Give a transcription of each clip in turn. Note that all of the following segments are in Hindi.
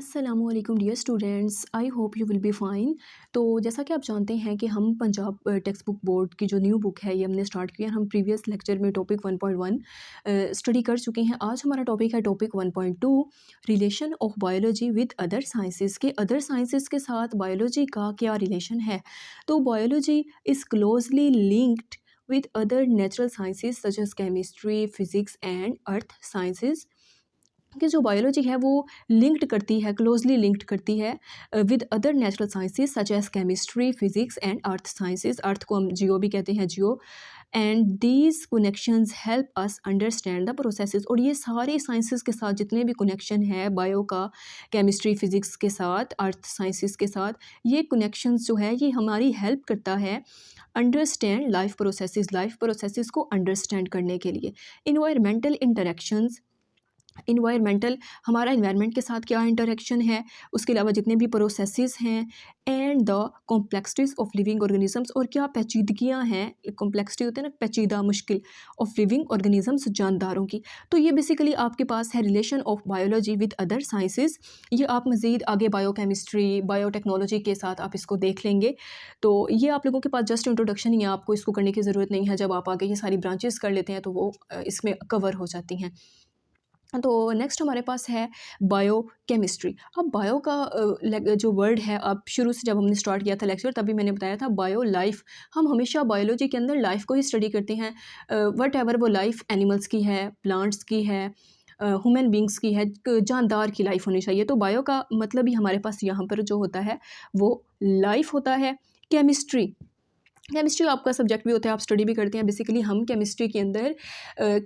अस्सलामुअलैकुम dear students, I hope you will be fine. तो जैसा कि आप जानते हैं कि हम पंजाब टेक्स्ट बुक बोर्ड की जो न्यू बुक है ये हमने स्टार्ट किया। हम प्रीवियस लेक्चर में टॉपिक 1.1 स्टडी कर चुके हैं। आज हमारा टॉपिक है topic 1.2, relation of biology with other sciences. के अदर साइंसेस के साथ बायोलॉजी का क्या रिलेशन है। तो biology is closely linked with other natural sciences such as chemistry, physics and earth sciences। कि जो बायोलॉजी है वो लिंक्ड करती है, क्लोजली लिंक्ड करती है with other natural sciences such as chemistry, physics and earth sciences. Earth को हम जियो भी कहते हैं, geo. And these connections help us understand the processes. और ये सारे साइंसेस के साथ जितने भी कनेक्शन है बायो का, केमिस्ट्री, फिजिक्स के साथ, अर्थ साइंसेस के साथ, ये कनेक्शंस जो है ये हमारी हेल्प करता है अंडरस्टैंड लाइफ प्रोसेसेस को अंडरस्टैंड करने के लिए। इन्वायरमेंटल इंटरेक्शंस, इन्वायरमेंटल हमारा इन्वायरमेंट के साथ क्या इंटरेक्शन है, उसके अलावा जितने भी प्रोसेसेस हैं, and the complexities of living organisms, और क्या पेचीदगियाँ हैं। कॉम्प्लेक्सिटी होते हैं ना, पेचीदा, मुश्किल, ऑफ लिविंग ऑर्गेनिजम्स, जानदारों की। तो ये बेसिकली आपके पास है relation of biology with other sciences. ये आप मज़ीद आगे बायोकेमिस्ट्री, बायोटेक्नोलॉजी के साथ आप इसको देख लेंगे। तो ये आप लोगों के पास जस्ट इंट्रोडक्शन ही है, आपको इसको करने की ज़रूरत नहीं है। जब आप आगे ये सारी ब्रांचेस कर लेते हैं तो वो इसमें कवर हो जाती हैं। तो नेक्स्ट हमारे पास है बायो केमिस्ट्री। अब बायो का जो वर्ड है, अब शुरू से जब हमने स्टार्ट किया था लेक्चर तभी मैंने बताया था बायो लाइफ। हम हमेशा बायोलॉजी के अंदर लाइफ को ही स्टडी करते हैं, वट एवर वो लाइफ एनिमल्स की है, प्लांट्स की है, ह्यूमन बींग्स की है, जानदार की लाइफ होनी चाहिए। तो बायो का मतलब ही हमारे पास यहाँ पर जो होता है वो लाइफ होता है। केमिस्ट्री, केमिस्ट्री आपका सब्जेक्ट भी होता है, आप स्टडी भी करते हैं। बेसिकली हम केमिस्ट्री के अंदर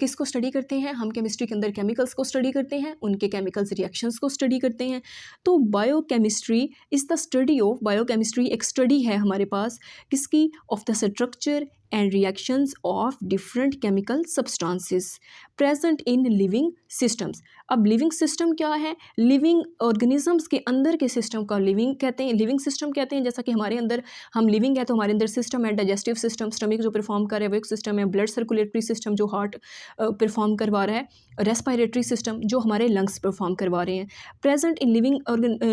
किसको स्टडी करते हैं, हम केमिस्ट्री के अंदर केमिकल्स को स्टडी करते हैं, उनके केमिकल्स रिएक्शंस को स्टडी करते हैं। तो bio chemistry is the study of, bio chemistry एक स्टडी है हमारे पास किसकी, of the structure and reactions of different chemical substances present in living systems. अब लिविंग सिस्टम क्या है, लिविंग ऑर्गेनिजम्स के अंदर के सिस्टम का लिविंग कहते हैं, लिविंग सिस्टम कहते हैं। जैसा कि हमारे अंदर हम लिविंग है तो हमारे अंदर सिस्टम है, डाइजेस्टिव सिस्टम, स्टमक जो परफॉर्म कर रहा है वो एक सिस्टम है, ब्लड सर्कुलेटरी सिस्टम जो हार्ट परफॉर्म करवा रहा है, रेस्पिरेटरी सिस्टम जो हमारे लंग्स परफॉर्म करवा रहे हैं। प्रेजेंट इन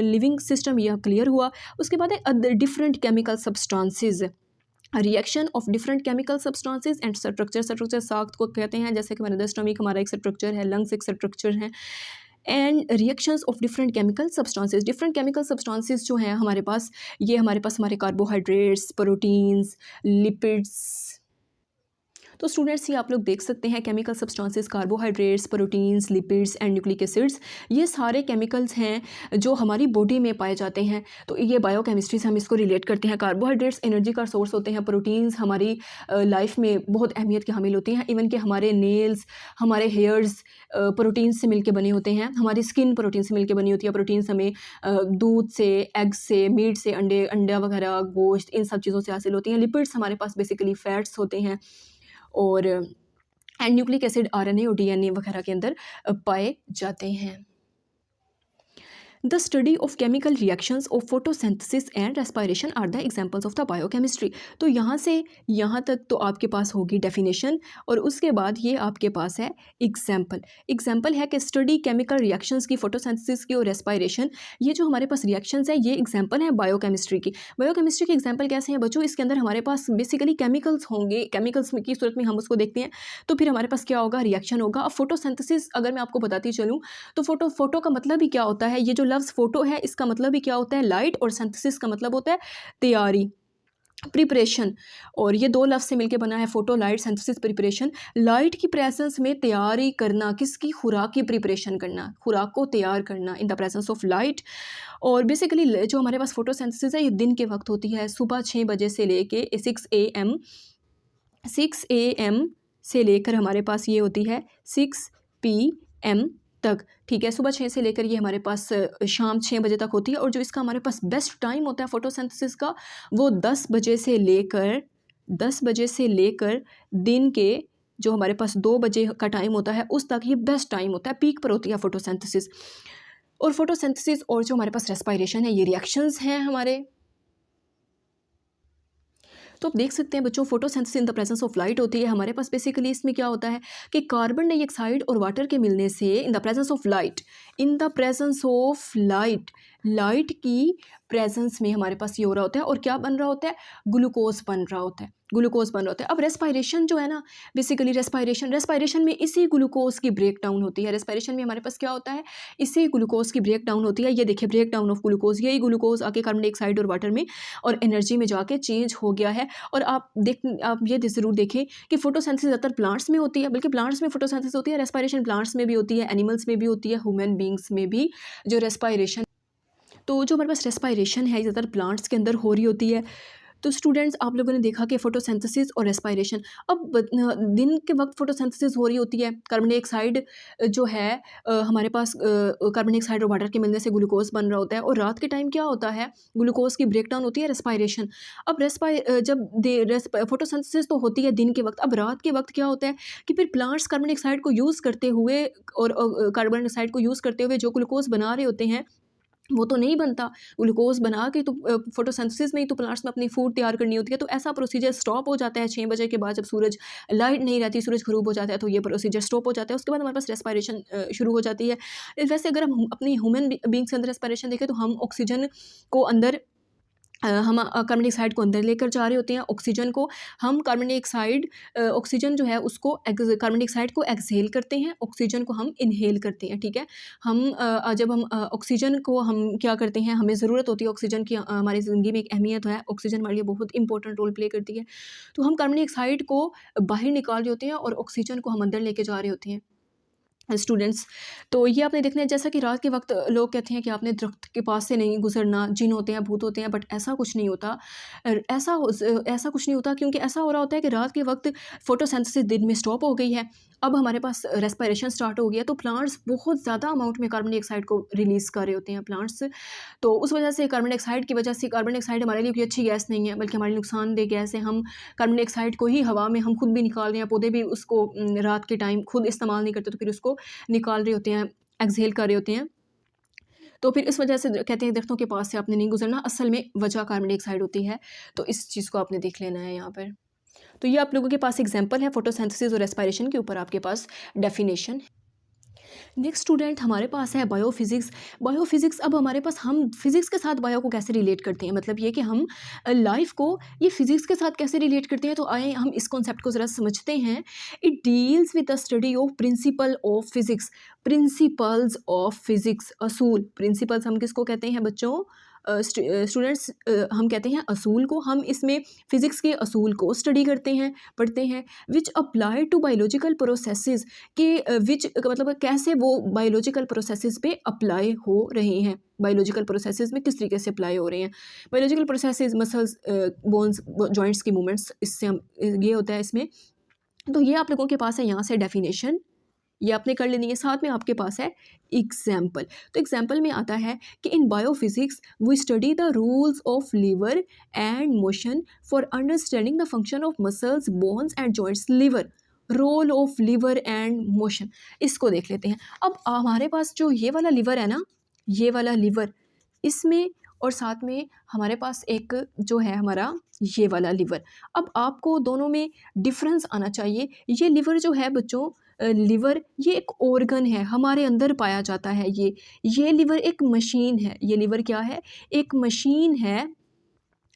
लिविंग सिस्टम, यह क्लियर हुआ। उसके बाद है other different chemical substances, reaction of different chemical substances and structure. Structure साख्त को कहते हैं, जैसे कि हमारे स्टमक हमारा एक स्ट्रक्चर है, लंग्स एक स्ट्रक्चर है। And reactions of different chemical substances, different chemical substances जो हैं हमारे पास, ये हमारे पास हमारे कार्बोहाइड्रेट्स, प्रोटीन्स, लिपिड्स। तो स्टूडेंट्स ये आप लोग देख सकते हैं chemical substances, carbohydrates, proteins, lipids and nucleic acids, ये सारे केमिकल्स हैं जो हमारी बॉडी में पाए जाते हैं। तो ये बायोकेमिस्ट्री से हम इसको रिलेट करते हैं। कार्बोहाइड्रेट्स एनर्जी का सोर्स होते हैं, प्रोटीन्स हमारी लाइफ में बहुत अहमियत के हामिल होती हैं। इवन कि हमारे नेल्स, हमारे हेयर्स प्रोटीन से मिलके बने होते हैं, हमारी स्किन प्रोटीन से मिलके बनी होती है। प्रोटीन्स हमें दूध से, एग से, मीट से, अंडा वगैरह, गोश्त, इन सब चीज़ों से हासिल होती हैं। लिपिड्स हमारे पास बेसिकली फैट्स होते हैं, और एंड न्यूक्लिक एसिड आरएनए और डीएनए वगैरह के अंदर पाए जाते हैं। The study of chemical reactions of photosynthesis and respiration are the examples of the biochemistry. तो यहाँ से यहाँ तक तो आपके पास होगी डेफिनेशन, और उसके बाद ये आपके पास है एग्जाम्पल। एग्जाम्पल है कि स्टडी केमिकल रिएक्शंस की, फोटोसिंथेसिस की और रेस्पिरेशन, ये जो हमारे पास रिएक्शंस है ये एग्जाम्पल है बायोकेमिस्ट्री की। बायोकेमिस्ट्री के एग्जाम्पल कैसे हैं बच्चों, इसके अंदर हमारे पास बेसिकली केमिकल्स होंगे, केमिकल्स की सूरत में हम उसको देखते हैं। तो फिर हमारे पास क्या होगा, रिएक्शन होगा। अब फोटोसिंथेसिस अगर मैं आपको बताती चलूँ तो फोटो का मतलब ही क्या होता है, ये जो लफ्ज़ फोटो है इसका मतलब ही क्या होता है, लाइट, और सिंथेसिस का मतलब होता है तैयारी, प्रिपरेशन। और ये दो लफ्ज़ से मिलके बना है photo, light, synthesis, preparation. Light की प्रेजेंस में तैयारी करना, किसकी, खुराक की प्रिपरेशन करना, खुराक को तैयार करना in the presence of light. और बेसिकली जो हमारे पास फोटोसिंथेसिस है ये दिन के वक्त होती है, सुबह 6 बजे से लेके 6 AM से लेकर हमारे पास ये होती है 6 PM तक। ठीक है, सुबह 6 से लेकर ये हमारे पास शाम 6 बजे तक होती है। और जो इसका हमारे पास बेस्ट टाइम होता है फोटोसिंथेसिस का, वो 10 बजे से लेकर दिन के जो हमारे पास 2 बजे का टाइम होता है उस तक ये बेस्ट टाइम होता है, पीक पर होती है फोटोसिंथेसिस। और फोटोसिंथेसिस और जो हमारे पास रेस्पिरेशन है, ये रिएक्शंस हैं हमारे। तो आप देख सकते हैं बच्चों, photosynthesis in the presence of light होती है हमारे पास। बेसिकली इसमें क्या होता है कि कार्बन डाइऑक्साइड और वाटर के मिलने से in the presence of light, in the presence of light, light की प्रेजेंस में हमारे पास ये हो रहा होता है और क्या बन रहा होता है, ग्लूकोज बन रहा होता है, ग्लूकोज बन रहा होता है। अब रेस्पायरेशन जो है ना, बेसिकली रेस्पायरेशन में इसी ग्लूकोज की ब्रेक डाउन होती है। रेस्पायरेशन में हमारे पास क्या होता है, इसी ग्लूकोज की ब्रेक डाउन होती है। ये देखिए ब्रेक डाउन ऑफ ग्लूकोज, यही ग्लूकोज आके कार्बन डाइऑक्साइड और वाटर में और एनर्जी में जाके चेंज हो गया है। और आप ये ज़रूर देखें कि फोटोसिंथेसिस ज़्यादातर प्लांट्स में होती है, बल्कि प्लांट्स में फोटोसिंथेसिस होती है, रेस्पायरेशन प्लांट्स में भी होती है, एनिमल्स में भी होती है, ह्यूमन बींग्स में भी जो रेस्पायरेशन, तो जो हमारे पास रेस्पायरेशन है ज़्यादातर प्लांट्स के अंदर हो रही होती है। तो स्टूडेंट्स, आप लोगों ने देखा कि फोटोसिंथेसिस और रेस्पायरेशन, अब दिन के वक्त फोटोसिंथेसिस हो रही होती है, कार्बन डाइऑक्साइड जो है हमारे पास कार्बन डाइऑक्साइड और वाटर के मिलने से ग्लूकोज बन रहा होता है, और रात के टाइम क्या होता है, ग्लूकोज की ब्रेकडाउन होती है, रेस्पायरेशन। अब जब फोटोसिंथेसिस तो होती है दिन के वक्त, अब रात के वक्त क्या होता है कि फिर प्लांट्स कार्बन डाइऑक्साइड को यूज़ करते हुए और कार्बन डाइऑक्साइड को यूज़ करते हुए जो ग्लूकोज बना रहे होते हैं वो तो नहीं बनता, ग्लूकोज बना के तो फोटोसिंथेसिस में ही तो प्लांट्स में अपनी फूड तैयार करनी होती है। तो ऐसा प्रोसीजर स्टॉप हो जाता है 6 बजे के बाद, जब सूरज लाइट नहीं रहती, सूरज ग़रूब हो जाता है, तो ये प्रोसीजर स्टॉप हो जाता है। उसके बाद हमारे पास रेस्पायरेशन शुरू हो जाती है। वैसे अगर हम अपनी ह्यूमन बींग्स के अंदर रेस्पायरेशन देखें तो हम ऑक्सीजन को अंदर हम कार्बन डाइऑक्साइड को अंदर लेकर जा रहे होते हैं, ऑक्सीजन को हम कार्बन डाइऑक्साइड ऑक्सीजन जो है उसको कार्बन डाइऑक्साइड को एक्सहेल करते हैं, ऑक्सीजन को हम इनहेल करते हैं, ठीक है। जब हम ऑक्सीजन को हम क्या करते हैं, हमें ज़रूरत होती है ऑक्सीजन की, हमारी ज़िंदगी में एक अहमियत है, ऑक्सीजन हमारे लिए बहुत इंपॉर्टेंट रोल प्ले करती है। तो हम कार्बन डाइऑक्साइड को बाहर निकाल रहे होते हैं और ऑक्सीजन को हम अंदर लेके जा रहे होते हैं स्टूडेंट्स। तो ये आपने देखना है, जैसा कि रात के वक्त लोग कहते हैं कि आपने दरख्त के पास से नहीं गुजरना, जिन होते हैं, भूत होते हैं, बट ऐसा कुछ नहीं होता। ऐसा कुछ नहीं होता, क्योंकि ऐसा हो रहा होता है कि रात के वक्त फोटोसिंथेसिस दिन में स्टॉप हो गई है, अब हमारे पास रेस्पायरेशन स्टार्ट हो गया, तो प्लांट्स बहुत ज़्यादा अमाउंट में कार्बन डाइऑक्साइड को रिलीज़ कर रहे होते हैं प्लांट्स। तो उस वजह से कार्बन डाइऑक्साइड की वजह से, कार्बन डाइऑक्साइड हमारे लिए कोई अच्छी गैस नहीं है, बल्कि हमारे नुकसानदेह गैस है। हम कार्बन डाइऑक्साइड को ही हवा में हम खुद भी निकाल रहे हैं, पौधे भी उसको रात के टाइम खुद इस्तेमाल नहीं करते, तो फिर उसको निकाल रहे होते हैं, एक्सहेल कर रहे होते हैं। तो फिर इस वजह से कहते हैं दरख्तों के पास से आपने नहीं गुजरना, असल में वजह कार्बन डाइऑक्साइड होती है। तो इस चीज़ को आपने देख लेना है यहाँ पर। तो ये आप लोगों के पास एग्जांपल है फोटोसिंथेसिस और रेस्पायरेशन के ऊपर, आपके पास डेफिनेशन। नेक्स्ट स्टूडेंट हमारे पास है बायोफिज़िक्स। बायोफिज़िक्स, अब हमारे पास हम फिज़िक्स के साथ बायो को कैसे रिलेट करते हैं, मतलब ये कि हम लाइफ को ये फिज़िक्स के साथ कैसे रिलेट करते हैं। तो आए हम इस कॉन्सेप्ट को ज़रा समझते हैं। It deals with the study of principle of physics, principles of physics, असूल। प्रिंसिपल्स हम किसको कहते हैं बच्चों, स्टूडेंट्स, हम कहते हैं असूल को। हम इसमें फ़िज़िक्स के असूल को स्टडी करते हैं, पढ़ते हैं। विच अप्लाई टू बायोलॉजिकल प्रोसेसेस, के विच मतलब कैसे वो बायोलॉजिकल प्रोसेसेस पे अप्लाई हो रहे हैं, बायोलॉजिकल प्रोसेसेस में किस तरीके से अप्लाई हो रहे हैं। Biological processes, muscles, bones, joints की मूवमेंट्स, इससे हम ये होता है इसमें। तो ये आप लोगों के पास है यहाँ से डेफिनेशन, ये आपने कर लेनी है। साथ में आपके पास है एग्जाम्पल। तो एग्जाम्पल में आता है कि in biophysics we study the rules of lever and motion for understanding the function of muscles, bones and joints. Lever, role of lever and motion, इसको देख लेते हैं। अब हमारे पास जो ये वाला लिवर है ना, ये वाला लिवर, इसमें और साथ में हमारे पास एक जो है हमारा ये वाला लिवर। अब आपको दोनों में डिफरेंस आना चाहिए। ये लिवर जो है बच्चों, लिवर ये एक ऑर्गन है, हमारे अंदर पाया जाता है। ये लिवर एक मशीन है। ये लिवर क्या है, एक मशीन है।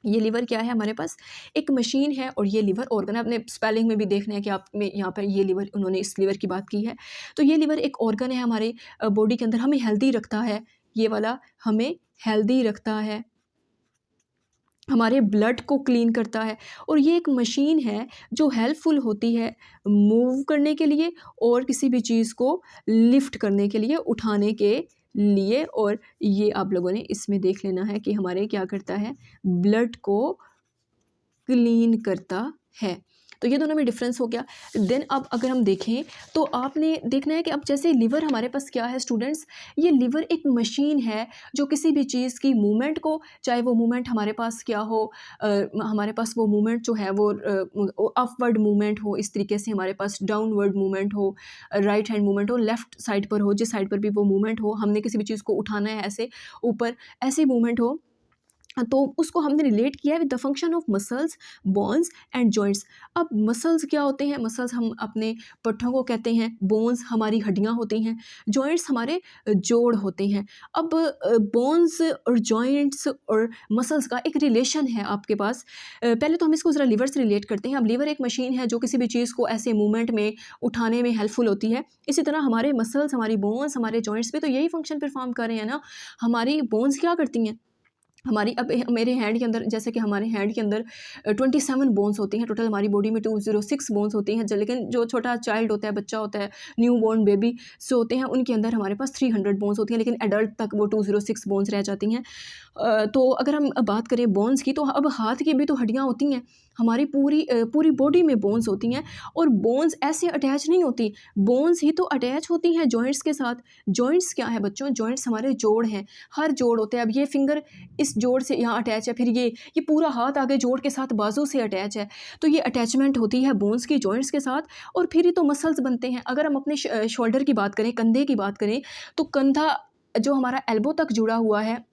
ये लिवर क्या है हमारे पास, एक मशीन है, और ये लिवर ऑर्गन है। आपने स्पेलिंग में भी देखना है कि आप में यहाँ पर ये लिवर, उन्होंने इस लिवर की बात की है। तो ये लिवर एक ऑर्गन है हमारे बॉडी के अंदर, हमें हेल्दी रखता है। ये वाला हमें हेल्दी रखता है, हमारे ब्लड को क्लीन करता है। और ये एक मशीन है जो हेल्पफुल होती है मूव करने के लिए और किसी भी चीज़ को लिफ्ट करने के लिए, उठाने के लिए। और ये आप लोगों ने इसमें देख लेना है कि हमारे क्या करता है, ब्लड को क्लीन करता है। तो ये दोनों में डिफरेंस हो गया। देन अब अगर हम देखें तो आपने देखना है कि अब जैसे लिवर हमारे पास क्या है स्टूडेंट्स, ये लिवर एक मशीन है जो किसी भी चीज़ की मूवमेंट को, चाहे वो मूवमेंट हमारे पास क्या हो, हमारे पास वो मूवमेंट जो है वो अपवर्ड मूवमेंट हो, इस तरीके से हमारे पास डाउनवर्ड मूवमेंट हो, राइट हैंड मूवमेंट हो, लेफ़्ट साइड पर हो, जिस साइड पर भी वो मूवमेंट हो, हमने किसी भी चीज़ को उठाना है ऐसे ऊपर, ऐसी मूवमेंट हो, तो उसको हमने रिलेट किया है with the function of muscles, bones and joints. अब मसल्स क्या होते हैं? मसल्स हम अपने पट्ठों को कहते हैं, बोन्स हमारी हड्डियां होती हैं, जॉइंट्स हमारे जोड़ होते हैं। अब बोन्स और जॉइंट्स और मसल्स का एक रिलेशन है आपके पास। पहले तो हम इसको ज़रा लीवर से रिलेट करते हैं। अब लीवर एक मशीन है जो किसी भी चीज़ को ऐसे मूवमेंट में उठाने में हेल्पफुल होती है। इसी तरह हमारे मसल्स, हमारी बोन्स, हमारे जॉइंट्स भी तो यही फंक्शन परफॉर्म कर रहे हैं ना। हमारी बोन्स क्या करती हैं? हमारी अब मेरे हैंड के अंदर, जैसे कि हमारे हैंड के अंदर 27 बोन्स होती हैं टोटल, हमारी बॉडी में 206 बोन्स होती हैं। लेकिन जो छोटा चाइल्ड होता है, बच्चा होता है, न्यू बॉर्न बेबी से होते हैं, उनके अंदर हमारे पास 300 बोन्स होती हैं, लेकिन एडल्ट तक वो 206 बोन्स रह जाती हैं। तो अगर हम बात करें बोन्स की, तो अब हाथ की भी तो हड्डियाँ होती हैं, हमारी पूरी बॉडी में बोन्स होती हैं। और बोन्स ऐसे अटैच नहीं होती, बोन्स ही तो अटैच होती हैं जॉइंट्स के साथ। जॉइंट्स क्या है बच्चों? जॉइंट्स हमारे जोड़ हैं, हर जोड़ होते हैं। अब ये फिंगर इस जोड़ से यहाँ अटैच है, फिर ये पूरा हाथ आगे जोड़ के साथ बाजू से अटैच है। तो ये अटैचमेंट होती है बोन्स की जॉइंट्स के साथ, और फिर ही तो मसल्स बनते हैं। अगर हम अपने शोल्डर की बात करें, कंधे की बात करें, तो कंधा जो हमारा एल्बो तक जुड़ा हुआ है,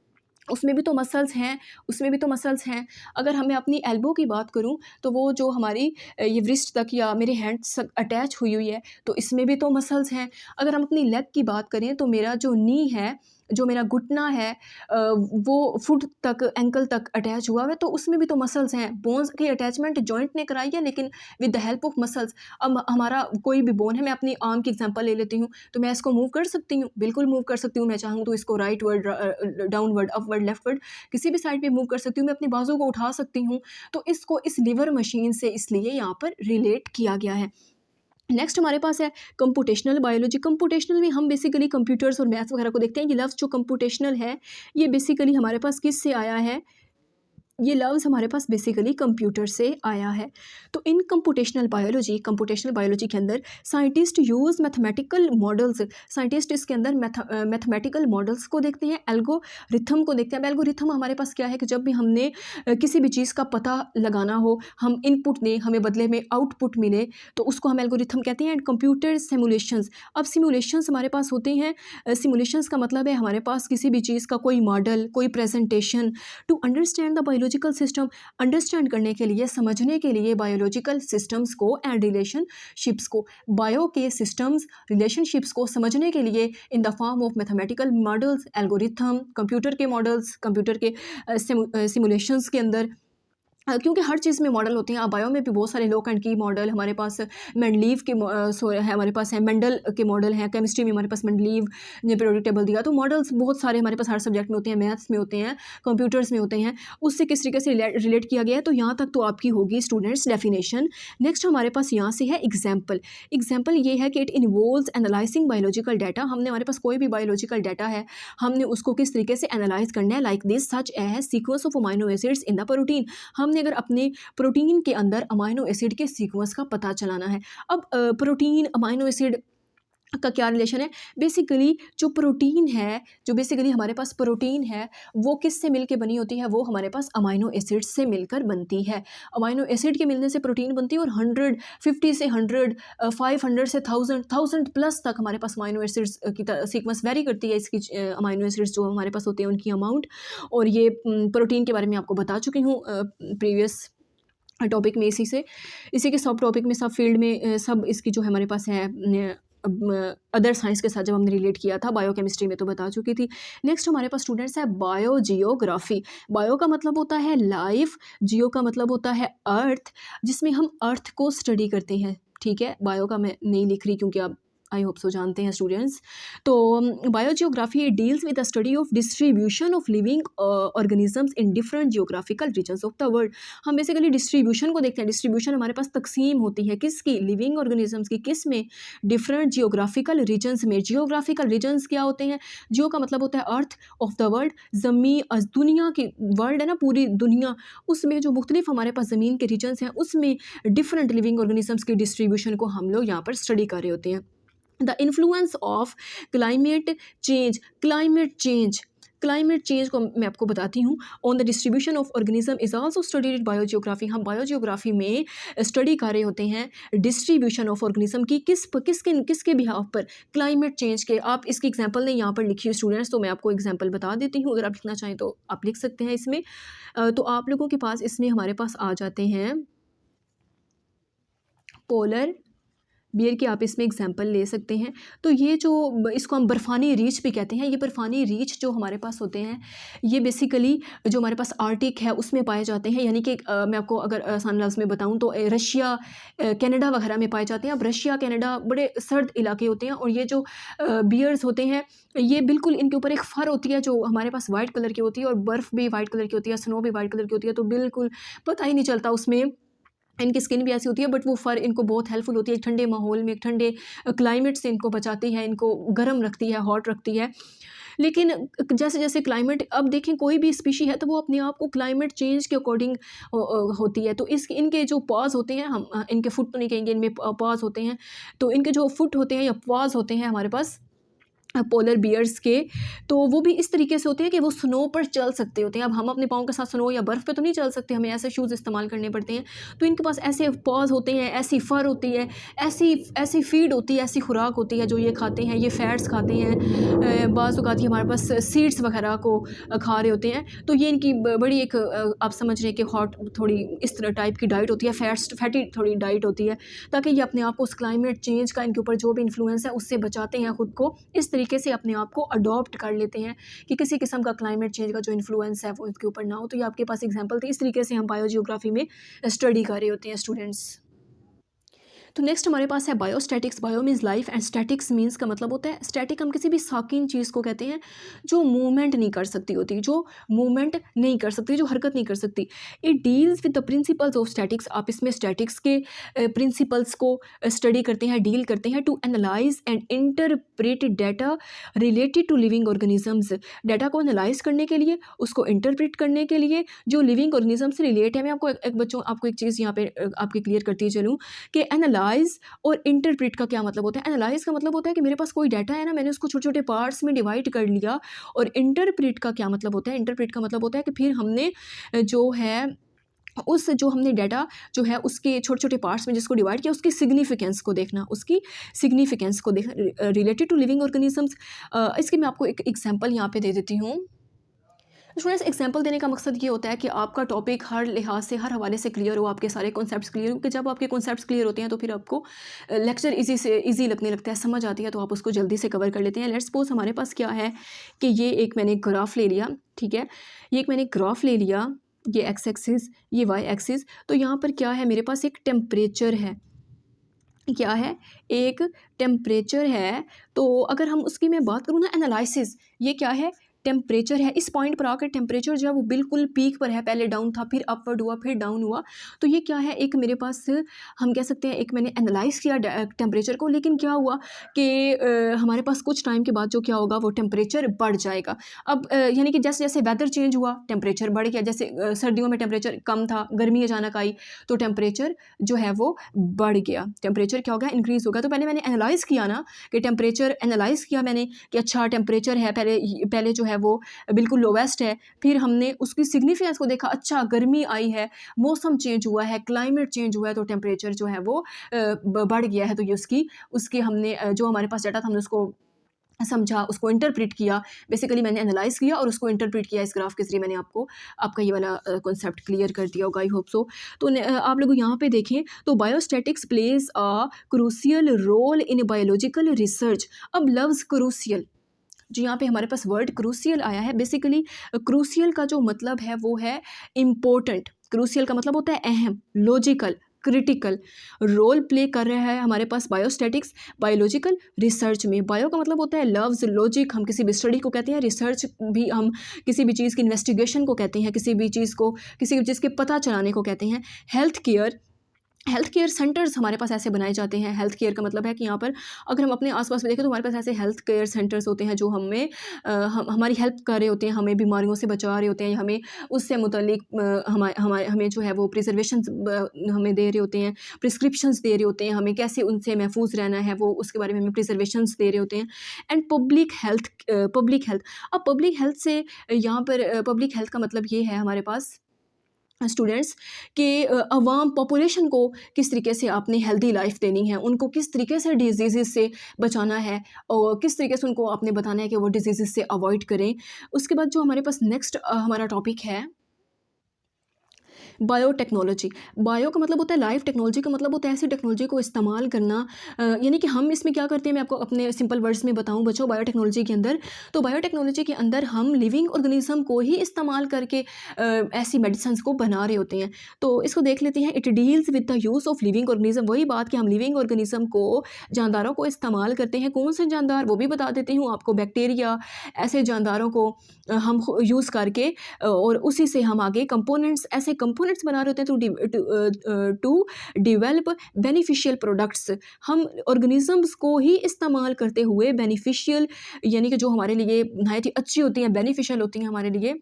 उसमें भी तो मसल्स हैं, उसमें भी तो मसल्स हैं। अगर मैं अपनी एल्बो की बात करूं, तो वो जो हमारी ये व्रिस्ट तक या मेरे हैंड तक अटैच हुई हुई है, तो इसमें भी तो मसल्स हैं। अगर हम अपनी लेग की बात करें, तो मेरा जो नी है, जो मेरा घुटना है, वो फुट तक, एंकल तक अटैच हुआ है, तो उसमें भी तो मसल्स हैं। बोन्स की अटैचमेंट जॉइंट ने कराई है, लेकिन with the help of muscles. अब हमारा कोई भी बोन है, मैं अपनी आर्म की एग्जांपल ले लेती हूँ, तो मैं इसको मूव कर सकती हूँ, बिल्कुल मूव कर सकती हूँ। मैं चाहूँ तो इसको right word, downward, upward, leftward, किसी भी साइड पे मूव कर सकती हूँ। मैं अपनी बाजू को उठा सकती हूँ। तो इसको इस लीवर मशीन से इसलिए यहाँ पर रिलेट किया गया है। नेक्स्ट हमारे पास है कंप्यूटेशनल बायोलॉजी। कंप्यूटेशनल में हम बेसिकली कंप्यूटर्स और मैथ्स वगैरह को देखते हैं। ये लफ्ज़ जो कंप्यूटेशनल है, ये बेसिकली हमारे पास किस से आया है? ये लफ्ज़ हमारे पास बेसिकली कंप्यूटर से आया है। तो इन कंप्यूटेशनल बायोलॉजी के अंदर scientist use mathematical models, scientist इसके अंदर मैथमेटिकल मॉडल्स को देखते हैं, एल्गोरिथम को देखते हैं। अब एल्गोरिथम हमारे पास क्या है कि जब भी हमने किसी भी चीज़ का पता लगाना हो, हम इनपुट दें, हमें बदले में आउटपुट मिले, तो उसको हम एल्गोरिथम कहते हैं। एंड कंप्यूटर सिमुलेशंस, अब सिमुलेशंस हमारे पास होते हैं। सिमुलेशंस का मतलब है हमारे पास किसी भी चीज़ का कोई मॉडल, कोई presentation, to understand the biological system, understand करने के लिए, समझने के लिए बायोलॉजिकल सिस्टम्स को एंड रिलेशनशिप्स को, बायो के सिस्टम्स, रिलेशनशिप्स को समझने के लिए in the form of mathematical models, algorithm, computer के मॉडल्स, कंप्यूटर के सिमुलेशंस के अंदर, क्योंकि हर चीज़ में मॉडल होते हैं। अब बायो में भी बहुत सारे लोक एंड की मॉडल हमारे पास, मेंडलीव के है, हमारे पास है मेंडल के मॉडल हैं। केमिस्ट्री में हमारे पास मेंडलीव ने पीरियोडिक टेबल दिया। तो मॉडल्स बहुत सारे हमारे पास हर सब्जेक्ट में होते हैं, मैथ्स में होते हैं, कंप्यूटर्स में होते हैं। उससे किस तरीके से रिलेट किया गया है, तो यहाँ तक तो आपकी होगी स्टूडेंट्स डेफिनेशन। नेक्स्ट हमारे पास यहाँ से है एग्जाम्पल। एग्जाम्पल ये है कि it involves analysing biological data. हमने, हमारे पास कोई भी बायोलॉजिकल डाटा है, हमने उसको किस तरीके से एनालाइज करना है, like this, such as sequence of amino acids in the protein. हमने अगर अपने प्रोटीन के अंदर अमाइनो एसिड के सीक्वेंस का पता चलाना है। अब प्रोटीन, अमाइनो एसिड का क्या रिलेशन है? बेसिकली जो प्रोटीन है, जो बेसिकली हमारे पास प्रोटीन है, वो किस से मिलकर बनी होती है? वो हमारे पास अमाइनो एसिड से मिलकर बनती है। अमाइनो एसिड के मिलने से प्रोटीन बनती है। और 150 से 100, 500 से 1000 प्लस तक हमारे पास अमाइनो एसिड्स की सीक्वेंस वेरी करती है। इसकी अमाइनो एसिड्स जो हमारे पास होते हैं उनकी अमाउंट। और ये प्रोटीन के बारे में आपको बता चुकी हूँ प्रीवियस टॉपिक में। इसी के सब टॉपिक में, सब फील्ड में, सब इसकी जो है हमारे पास है अदर साइंस के साथ जब हमने रिलेट किया था, बायोकेमिस्ट्री में तो बता चुकी थी। नेक्स्ट हमारे पास स्टूडेंट्स है बायोजियोग्राफी। बायो का मतलब होता है लाइफ, जियो का मतलब होता है अर्थ, जिसमें हम अर्थ को स्टडी करते हैं। ठीक है, बायो का मैं नहीं लिख रही क्योंकि आप आई होप सो जानते हैं स्टूडेंट्स। तो biogeography deals with the study of distribution of living organisms in different geographical regions of the world. हम बेसिकली डिस्ट्रीब्यूशन को देखते हैं। डिस्ट्रीब्यूशन हमारे पास तकसीम होती है किसकी? लिविंग ऑर्गेनिजम्स की। किस में? डिफरेंट जियोग्राफिकल रीजन्स में। जियोग्राफिकल रीजन्स क्या होते हैं? जियो का मतलब होता है अर्थ, ऑफ द वर्ल्ड ज़मीन, दुनिया की, वर्ल्ड है ना पूरी दुनिया, उसमें जो मुख्तलिफ हमारे पास ज़मीन के रीजन्स हैं, उसमें डिफरेंट लिविंग ऑर्गेनिजम्स की डिस्ट्रीब्यूशन को हम लोग यहाँ पर स्टडी कर रहे होते हैं। The influence of climate change. Climate change, climate change को मैं आपको बताती हूँ। On the distribution of organism is also studied biogeography. हम बायोजियोग्राफी में स्टडी कर रहे होते हैं डिस्ट्रीब्यूशन ऑफ ऑर्गेनिज्म की किसके बिहाफ पर, क्लाइमेट चेंज के। आप इसकी एग्जांपल ने यहाँ पर लिखी है स्टूडेंट्स, तो मैं आपको एग्जांपल बता देती हूँ, अगर आप लिखना चाहें तो आप लिख सकते हैं इसमें। तो आप लोगों के पास इसमें हमारे पास आ जाते हैं पोलर बियर की, आप इसमें एग्जांपल ले सकते हैं। तो ये जो इसको हम बर्फ़ानी रीछ भी कहते हैं, ये बर्फ़ानी रीछ जो हमारे पास होते हैं ये बेसिकली जो हमारे पास आर्टिक है उसमें पाए जाते हैं। यानी कि मैं आपको अगर आसान लफ्ज़ में बताऊं तो रशिया कनाडा वगैरह में पाए जाते हैं। अब रशिया कनाडा बड़े सर्द इलाके होते हैं, और ये जो बियर्स होते हैं ये बिल्कुल इनके ऊपर एक फ़र होती है जो हमारे पास वाइट कलर की होती है, और बर्फ़ भी वाइट कलर की होती है, स्नो भी वाइट कलर की होती है, तो बिल्कुल पता ही नहीं चलता उसमें। इनकी स्किन भी ऐसी होती है, बट वो फ़र इनको बहुत हेल्पफुल होती है, एक ठंडे माहौल में, एक ठंडे क्लाइमेट से इनको बचाती है, इनको गर्म रखती है, हॉट रखती है। लेकिन जैसे जैसे क्लाइमेट, अब देखें कोई भी स्पीशी है तो वो अपने आप को क्लाइमेट चेंज के अकॉर्डिंग होती है। तो इनके जो पॉज होते हैं, हम इनके फुट तो नहीं कहेंगे, इनमें पॉज होते हैं। तो इनके जो फुट होते हैं या पॉज होते हैं हमारे पास पोलर बियर्स के, तो वो भी इस तरीके से होते हैं कि वो स्नो पर चल सकते होते हैं। अब हम अपने पाँव के साथ स्नो या बर्फ़ पे तो नहीं चल सकते, हमें ऐसे शूज़ इस्तेमाल करने पड़ते हैं। तो इनके पास ऐसे पॉज होते हैं, ऐसी फ़र होती है, ऐसी ऐसी फीड होती है, ऐसी खुराक होती है जो ये खाते हैं। ये फैट्स खाते हैं, बाज़ औक़ात ये हमारे पास सीड्स वगैरह को खा रहे होते हैं। तो ये इनकी बड़ी एक आप समझ रहे हैं कि हॉट थोड़ी इस तरह टाइप की डाइट होती है, फैटी थोड़ी डाइट होती है, ताकि ये अपने आप को उस क्लाइमेट चेंज का इनके ऊपर जो भी इन्फ्लुएंस है उससे बचाते हैं ख़ुद को। इस तरीके से अपने आप को अडॉप्ट कर लेते हैं कि किसी किस्म का क्लाइमेट चेंज का जो इन्फ्लुएंस है वो इसके ऊपर ना हो। तो ये आपके पास एग्जांपल थी। इस तरीके से हम बायोजियोग्राफी में स्टडी कर रहे होते हैं स्टूडेंट्स। तो नेक्स्ट हमारे पास है biostatics. Bio means life and statics means का मतलब होता है स्टैटिक। हम किसी भी साकिन चीज़ को कहते हैं जो मूवमेंट नहीं कर सकती होती, जो मूवमेंट नहीं कर सकती, जो हरकत नहीं कर सकती। It deals with the principles of statics. आप इसमें स्टैटिक्स के प्रिंसिपल्स को स्टडी करते हैं, डील करते हैं। To analyse and interpret data related to living organisms. Data को एनालाइज करने के लिए, उसको इंटरप्रेट करने के लिए जो लिविंग ऑर्गेनिज्म से रिलेट है। मैं आपको आपको एक चीज़ यहाँ पे आपके क्लियर करती चलूँ कि एनालाइज और इंटरप्रेट का क्या मतलब होता है। एनालाइज का मतलब होता है कि मेरे पास कोई डाटा है ना, मैंने उसको छोटे छोटे पार्ट्स में डिवाइड कर लिया। और इंटरप्रेट का क्या मतलब होता है, इंटरप्रेट का मतलब होता है कि फिर हमने जो है जो हमने डाटा जो है उसके छोटे छोटे पार्ट्स में जिसको डिवाइड किया, उसकी सिग्निफिकेंस को देखना, उसकी सिग्निफिकेंस को देखना रिलेटेड टू लिविंग ऑर्गेनिजम्स। इसके मैं आपको एक एग्जांपल यहाँ पे दे देती हूँ। स्टूडेंट्स, एग्जांपल देने का मकसद ये होता है कि आपका टॉपिक हर लिहाज से, हर हवाले से क्लियर हो, आपके सारे कॉन्सेप्ट्स क्लियर हो। क्योंकि जब आपके कॉन्सेप्ट्स क्लियर होते हैं तो फिर आपको लेक्चर ईजी लगने लगता है, समझ आती है, तो आप उसको जल्दी से कवर कर लेते हैं। लेट्स सपोज हमारे पास क्या है कि ये एक मैंने ग्राफ ले लिया, ठीक है, ये एक मैंने ग्राफ ले लिया, ये एक्स एक्सिस, ये वाई एक्सिस। तो यहाँ पर क्या है, मेरे पास एक टेम्परेचर है, क्या है, एक टेम्परेचर है। तो अगर हम उसकी मैं बात करूँ ना, एनालिसिस, ये क्या है, टेम्परेचर है। इस पॉइंट पर आकर टेम्परेचर जो है वो बिल्कुल पीक पर है, पहले डाउन था, फिर अपवर्ड हुआ, फिर डाउन हुआ। तो ये क्या है, एक मेरे पास हम कह सकते हैं एक मैंने एनालाइज किया टेम्परेचर को। लेकिन क्या हुआ कि हमारे पास कुछ टाइम के बाद जो क्या होगा, वो टेम्परेचर बढ़ जाएगा। अब यानी कि जैसे जैसे वेदर चेंज हुआ टेम्परेचर बढ़ गया। जैसे सर्दियों में टेम्परेचर कम था, गर्मी अचानक आई तो टेम्परेचर जो है वो बढ़ गया, टेम्परेचर क्या हो गया, इंक्रीज़ हो गया। तो पहले मैंने एनालाइज़ किया ना कि टेम्परेचर एनालाइज़ किया मैंने कि अच्छा टेम्परेचर है, पहले जो है वो बिल्कुल लोवेस्ट है। फिर हमने उसकी सिग्निफिकेंस को देखा, अच्छा गर्मी आई है, मौसम चेंज हुआ है, क्लाइमेट चेंज हुआ है, तो टेम्परेचर जो है वो बढ़ गया है। तो ये उसकी हमने जो हमारे पास डाटा था हमने उसको समझा, उसको इंटरप्रेट किया। बेसिकली मैंने एनालाइज़ किया और उसको इंटरप्रेट किया। इस ग्राफ के ज़रिए मैंने आपका ये वाला कॉन्सेप्ट क्लियर कर दिया होगा, आई होप सो। तो आप लोग यहाँ पे देखें तो biostatistics plays a crucial role in biological research. अब लफ्ज़ क्रूशियल, जो यहाँ पे हमारे पास वर्ड क्रूशियल आया है, बेसिकली क्रूशियल का जो मतलब है वो है इम्पोर्टेंट। क्रूशियल का मतलब होता है अहम, लॉजिकल, क्रिटिकल। रोल प्ले कर रहा है हमारे पास बायोस्टैटिक्स बायोलॉजिकल रिसर्च में। बायो का मतलब होता है लव्स, लॉजिक हम किसी भी स्टडी को कहते हैं, रिसर्च भी हम किसी भी चीज़ की इन्वेस्टिगेशन को कहते हैं, किसी भी चीज़ के पता चलाने को कहते हैं। Health care health care centres हमारे पास ऐसे बनाए जाते हैं। हेल्थ केयर का मतलब है कि यहाँ पर अगर हम अपने आस-पास में देखें तो हमारे पास ऐसे हेल्थ केयर सेंटर्स होते हैं जो हमें हमारी हेल्प कर रहे होते हैं, हमें बीमारियों से बचा रहे होते हैं, हमें उससे मुतल्लिक हमें जो है वो प्रिजर्वेशंस हमें दे रहे होते हैं, प्रिस्क्रिप्शंस दे रहे होते हैं, हमें कैसे उनसे महफूज रहना है वो उसके बारे में हमें प्रिजर्वेशंस दे रहे होते हैं। एंड पब्लिक हेल्थ, अब पब्लिक हेल्थ से यहाँ पर पब्लिक हेल्थ का मतलब ये है हमारे पास स्टूडेंट्स कि अवाम पॉपुलेशन को किस तरीके से आपने हेल्दी लाइफ देनी है, उनको किस तरीके से डिजीज़ से बचाना है और किस तरीके से उनको आपने बताना है कि वो डिजीज़ से अवॉइड करें। उसके बाद जो हमारे पास नेक्स्ट हमारा टॉपिक है बायोटेक्नोलॉजी। बायो का मतलब होता है लाइफ, टेक्नोलॉजी का मतलब होता है ऐसी टेक्नोलॉजी को इस्तेमाल करना। यानी कि हम इसमें क्या करते हैं, मैं आपको अपने सिंपल वर्ड्स में बताऊं बच्चों। बायोटेक्नोलॉजी के अंदर, तो बायोटेक्नोलॉजी के अंदर हम लिविंग ऑर्गेनिज्म को ही इस्तेमाल करके ऐसी मेडिसिन को बना रहे होते हैं। तो इसको देख लेते हैं। It deals with the use of living organism, वही बात कि हम लिविंग ऑर्गेनिज्म को, जानदारों को इस्तेमाल करते हैं। कौन से जानदार वो भी बता देती हूँ आपको। बैक्टीरिया, ऐसे जानदारों को हम यूज़ करके और उसी से हम आगे कंपोनेंट्स, ऐसे कंपोनेंट्स बना रहे होते हैं टू डिवेलप बेनिफिशियल प्रोडक्ट्स। हम ऑर्गेनिजम्स को ही इस्तेमाल करते हुए बेनिफिशियल, यानी कि जो हमारे लिए नहायत ही अच्छी होती हैं, बेनिफिशियल होती हैं हमारे लिए,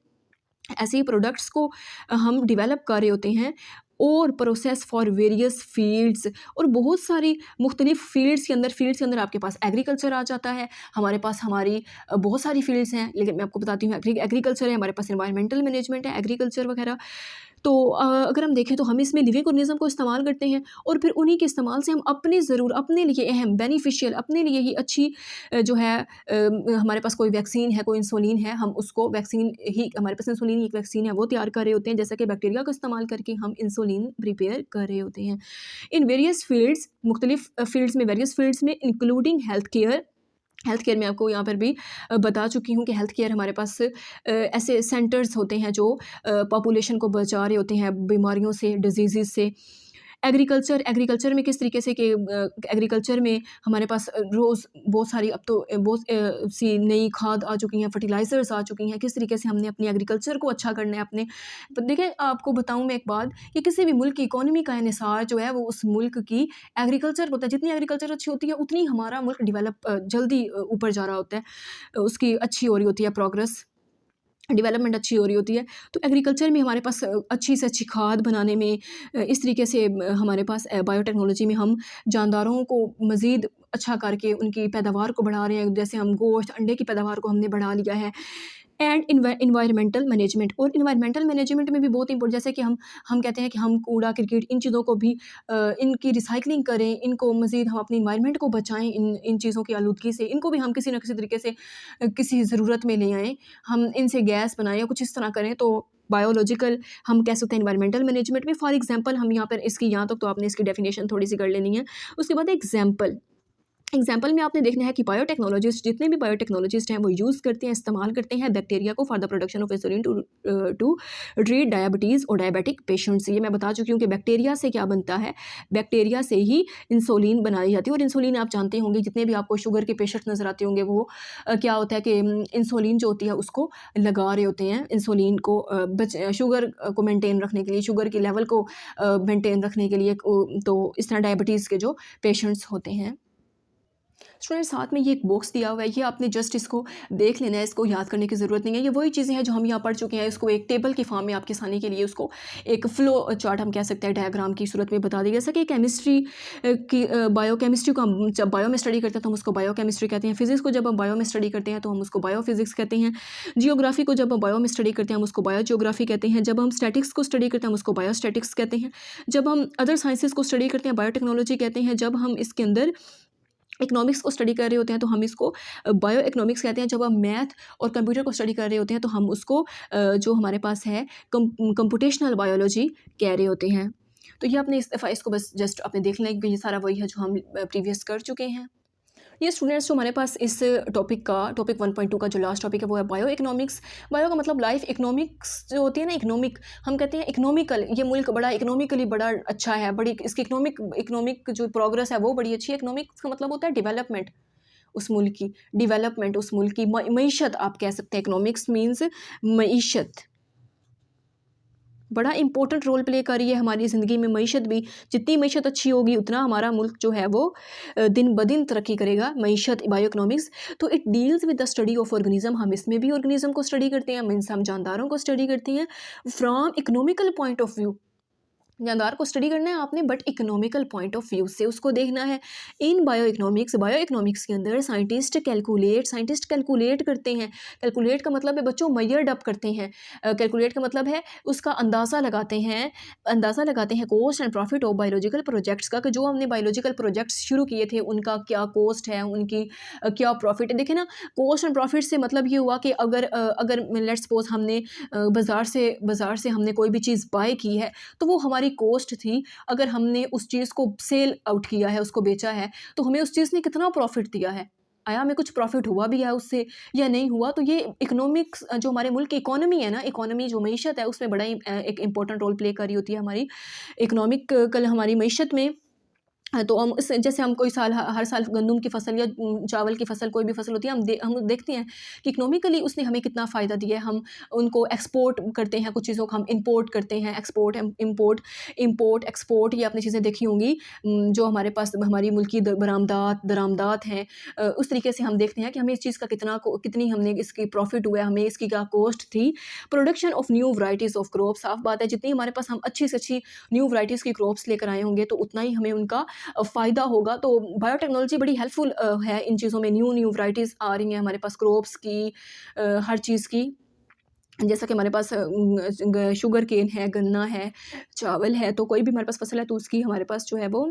ऐसी प्रोडक्ट्स को हम डिवेलप कर रहे होते हैं। और प्रोसेस फॉर वेरियस फील्ड्स, और बहुत सारी मुख्तलिफ फील्ड्स के अंदर आपके पास एग्रीकल्चर आ जाता है। हमारे पास हमारी बहुत सारी फील्ड्स हैं, लेकिन मैं आपको बताती हूँ एग्रीकल्चर है, हमारे पास एनवायरमेंटल मैनेजमेंट है, एग्रीकल्चर वगैरह। तो अगर हम देखें तो हम इसमें लिविंग ऑर्गेनिज्म को इस्तेमाल करते हैं और फिर उन्हीं के इस्तेमाल से हम अपने लिए अहम, बेनिफिशियल, अपने लिए ही अच्छी जो है हमारे पास कोई वैक्सीन है, कोई इंसुलिन है, हम उसको वैक्सीन ही, हमारे पास इंसुलिन ही एक वैक्सीन है, वो तैयार कर रहे होते हैं। जैसा कि बैक्टीरिया को इस्तेमाल करके हम इंसुलिन प्रिपेयर कर रहे होते हैं। इन वेरियस फील्ड्स, मुख्तलिफ फील्ड्स में, वेरियस फील्ड्स में, इंक्लूडिंग हेल्थ केयर में आपको यहाँ पर भी बता चुकी हूँ कि हेल्थ केयर हमारे पास ऐसे सेंटर्स होते हैं जो पॉपुलेशन को बचा रहे होते हैं बीमारियों से, डिजीज़ से। एग्रीकल्चर में किस तरीके से कि एग्रीकल्चर में हमारे पास रोज़ बहुत सारी, अब तो बहुत सी नई खाद आ चुकी हैं, फर्टिलाइज़र्स आ चुकी हैं। किस तरीके से हमने अपनी एग्रीकल्चर को अच्छा करना है अपने। तो देखिए, आपको बताऊँ मैं एक बात कि किसी भी मुल्क की इकॉनमी का इन्हिसार जो है वो उस मुल्क की एग्रीकल्चर होता है। जितनी एग्रीकल्चर अच्छी होती है उतनी हमारा मुल्क डेवलप जल्दी ऊपर जा रहा होता है, उसकी अच्छी हो रही होती है प्रोग्रेस, डेवलपमेंट अच्छी हो रही होती है। तो एग्रीकल्चर में हमारे पास अच्छी से अच्छी खाद बनाने में, इस तरीके से हमारे पास बायोटेक्नोलॉजी में हम जानदारों को मज़ीद अच्छा करके उनकी पैदावार को बढ़ा रहे हैं। जैसे हम गोश्त, अंडे की पैदावार को हमने बढ़ा लिया है। एंड इन्वायरमेंटल मैनेजमेंट, और इन्वायरमेंटल मैनेजमेंट में भी बहुत इंपॉर्टेंट, जैसे कि हम कहते हैं कि हम कूड़ा क्रिकेट इन चीज़ों को भी इनकी रिसाइकलिंग करें, इनको मज़ीद हम अपनी इन्वायरमेंट को बचाएं इन चीज़ों की आलूदगी से। इनको भी हम किसी न किसी तरीके से किसी ज़रूरत में ले आएँ, हम इनसे गैस बनाएं या कुछ इस तरह करें। तो बायोलॉजिकल हम कह सकते हैं इन्वायरमेंटल मैनेजमेंट में। फॉर एग्जांपल हम यहाँ पर इसकी, यहाँ तक तो आपने इसकी डेफिनेशन थोड़ी सी कर लेनी है। उसके बाद एग्जाम्पल में आपने देखना है कि बायोटेक्नोलॉजिस्ट, जितने भी बायोटेक्नोलॉजिस्ट हैं, वो यूज़ करते हैं, इस्तेमाल करते हैं बैक्टीरिया को for the production of insulin to treat diabetes और डायबिटिक पेशेंट्स। ये मैं बता चुकी हूँ कि बैक्टीरिया से क्या बनता है, बैक्टीरिया से ही इंसुलिन बनाई जाती है। और इंसुलिन आप जानते होंगे, जितने भी आपको शुगर के पेशेंट नज़र आते होंगे, वो क्या होता है कि इंसुलिन जो होती है उसको लगा रहे होते हैं, इंसुलिन को शुगर को मेनटेन रखने के लिए, शुगर की लेवल को मेनटेन रखने के लिए। तो इस तरह डायबिटीज़ के जो पेशेंट्स होते हैं। स्टूडेंट, साथ में ये एक बॉक्स दिया हुआ है, ये आपने जस्ट इसको देख लेना है, इसको याद करने की ज़रूरत नहीं है। ये वही चीज़ें हैं जो हम यहाँ पढ़ चुके हैं। इसको एक टेबल की फॉर्म में आपके सामने के लिए उसको एक फ्लो चार्ट हम कह सकते हैं, डायग्राम की सूरत में बता दें। जैसा कि केमिस्ट्री की, बायोकेमिस्ट्री को हम जब बायो में स्टडी करते हैं तो हम उसको बायोकेमिस्ट्री कहते हैं। फिजिक्स को जब हम बायो में स्टडी करते हैं तो हम उसको बायोफिजिक्स कहते हैं। जियोग्राफी को जब हम बायो में स्टडी करते हैं हम उसको बायोजियोग्राफी कहते हैं। जब हम स्टैटिक्स को स्टडी करते हैं हम उसको बायोस्टैटिक्स कहते हैं। जब हम अदर साइंसेस को स्टडी करते हैं बायोटेक्नोलॉजी कहते हैं। जब हम इसके अंदर इकोनॉमिक्स को स्टडी कर रहे होते हैं तो हम इसको बायो इकोनॉमिक्स कहते हैं। जब हम मैथ और कंप्यूटर को स्टडी कर रहे होते हैं तो हम उसको जो हमारे पास है कंप्यूटेशनल बायोलॉजी कह रहे होते हैं। तो ये आपने इस दफ़ा इसको बस जस्ट आपने देख लें कि ये सारा वही है जो हम प्रीवियस कर चुके हैं। ये स्टूडेंट्स जो हमारे पास इस टॉपिक 1.2 का जो लास्ट टॉपिक है वो है बायो इकोनॉमिक्स। बायो का मतलब लाइफ, इकोनॉमिक्स जो होती है ना, इकोनॉमिक, हम कहते हैं इकोनॉमिकल, ये मुल्क बड़ा इकोनॉमिकली बड़ा अच्छा है, बड़ी इसकी इकोनॉमिक जो प्रोग्रेस है वो बड़ी अच्छी है। इकोनॉमिक्स का मतलब होता है डेवलपमेंट उस मुल्क की, डेवलपमेंट उस मुल्क की, मईशत आप कह सकते हैं। इकोनॉमिक्स मीन्स मईशत। बड़ा इंपॉर्टेंट रोल प्ले कर रही है हमारी ज़िंदगी में। मईशत भी, जितनी मईशत अच्छी होगी उतना हमारा मुल्क जो है वो दिन ब दिन तरक्की करेगा। मईशत, बायो इकोनॉमिक्स, तो it deals with the study of organism. हम इसमें भी ऑर्गेनिज्म को स्टडी करते हैं, मीन्स हम जानदारों को स्टडी करते हैं from economical point of view. जानदार को स्टडी करना है आपने, but economical point of view से उसको देखना है। इन बायो इकोनॉमिक्स के अंदर साइंटिस्ट कैलकुलेट करते हैं। कैलकुलेट का मतलब है बच्चों मैयर डप करते हैं। कैलकुलेट का मतलब है उसका अंदाज़ा लगाते हैं cost and profit of biological projects का, कि जो हमने बायोलॉजिकल प्रोजेक्ट्स शुरू किए थे उनका क्या कॉस्ट है, उनकी क्या प्रॉफिट है। देखें ना, कॉस्ट एंड प्रॉफिट से मतलब ये हुआ कि अगर लेट्स सपोज हमने बाज़ार से हमने कोई भी चीज़ बाय की है तो वो हमारी कॉस्ट थी। अगर हमने उस चीज़ को सेल आउट किया है, उसको बेचा है, तो हमें उस चीज़ ने कितना प्रॉफिट दिया है, आया हमें कुछ प्रॉफिट हुआ भी है उससे या नहीं हुआ। तो ये इकोनॉमिक्स जो हमारे मुल्क की इकोनॉमी है ना, इकोनॉमी जो मईशत है उसमें बड़ा ही एक इंपॉर्टेंट रोल प्ले कर रही होती है हमारी इकोनॉमिक कल हमारी मईशत में। तो हम इस जैसे हम कोई साल हर साल गंदम की फसल या चावल की फसल, कोई भी फसल होती है, हम देखते हैं कि इकोनॉमिकली उसने हमें कितना फ़ायदा दिया है। हम उनको एक्सपोर्ट करते हैं, कुछ चीज़ों को हम इंपोर्ट करते हैं। एक्सपोर्ट इंपोर्ट एक्सपोर्ट, ये आपने चीज़ें देखी होंगी। जो हमारे पास हमारी मुल्की दरामदात हैं, उस तरीके से हम देखते हैं कि हमें इस चीज़ का कितनी हमने इसकी प्रॉफिट हुआ है, हमें इसकी क्या कॉस्ट थी। Production of new varieties of crop, साफ बात है जितनी हमारे पास हम अच्छी से अच्छी न्यू वराइटीज़ की क्रॉप्स लेकर आए होंगे तो उतना ही हमें उनका फ़ायदा होगा। तो बायोटेक्नोलॉजी बड़ी हेल्पफुल है इन चीज़ों में। न्यू वैराइटीज़ आ रही हैं हमारे पास क्रॉप्स की, हर चीज़ की। जैसा कि हमारे पास शुगर केन है, गन्ना है, चावल है, तो कोई भी हमारे पास फसल है तो उसकी हमारे पास जो है वो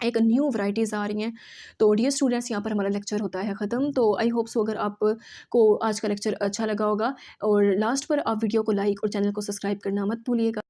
एक न्यू वैराइटीज़ आ रही हैं। तो डियर स्टूडेंट्स, यहाँ पर हमारा लेक्चर होता है ख़त्म। तो आई होप सो अगर आपको आज का लेक्चर अच्छा लगा होगा, और लास्ट पर आप वीडियो को लाइक और चैनल को सब्सक्राइब करना मत भूलिएगा।